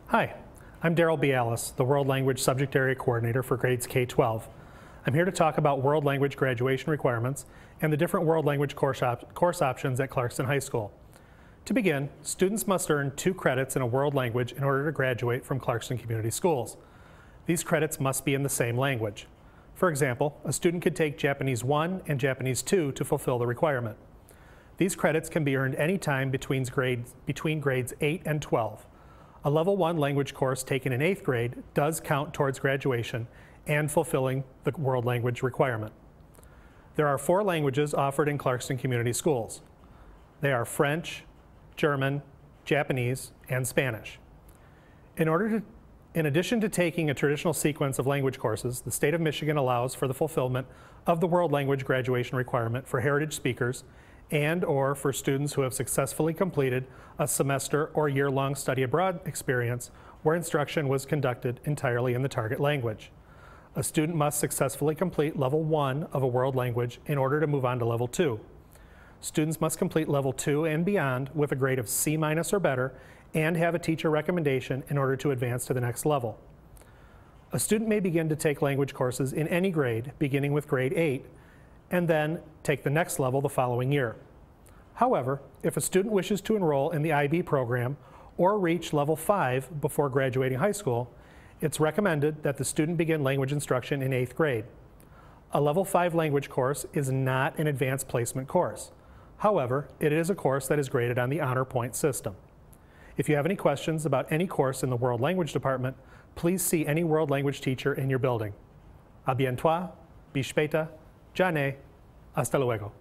Hi, I'm Daryl Bialis, the World Language Subject Area Coordinator for grades K-12. I'm here to talk about World Language graduation requirements and the different World Language course options at Clarkston High School. To begin, students must earn 2 credits in a world language in order to graduate from Clarkston Community Schools. These credits must be in the same language. For example, a student could take Japanese 1 and Japanese 2 to fulfill the requirement. These credits can be earned anytime between grades 8 and 12. A Level 1 language course taken in 8th grade does count towards graduation and fulfilling the world language requirement. There are 4 languages offered in Clarkston Community Schools. They are French, German, Japanese, and Spanish. In addition to taking a traditional sequence of language courses, the state of Michigan allows for the fulfillment of the world language graduation requirement for heritage speakers and/or for students who have successfully completed a semester or year-long study abroad experience where instruction was conducted entirely in the target language. A student must successfully complete Level 1 of a world language in order to move on to Level 2. Students must complete Level 2 and beyond with a grade of C- or better and have a teacher recommendation in order to advance to the next level. A student may begin to take language courses in any grade, beginning with grade 8, and then take the next level the following year. However, if a student wishes to enroll in the IB program or reach Level 5 before graduating high school, it's recommended that the student begin language instruction in 8th grade. A Level 5 language course is not an advanced placement course. However, it is a course that is graded on the honor point system. If you have any questions about any course in the World Language Department, please see any World Language teacher in your building. A bientôt, bis später, Jane, hasta luego.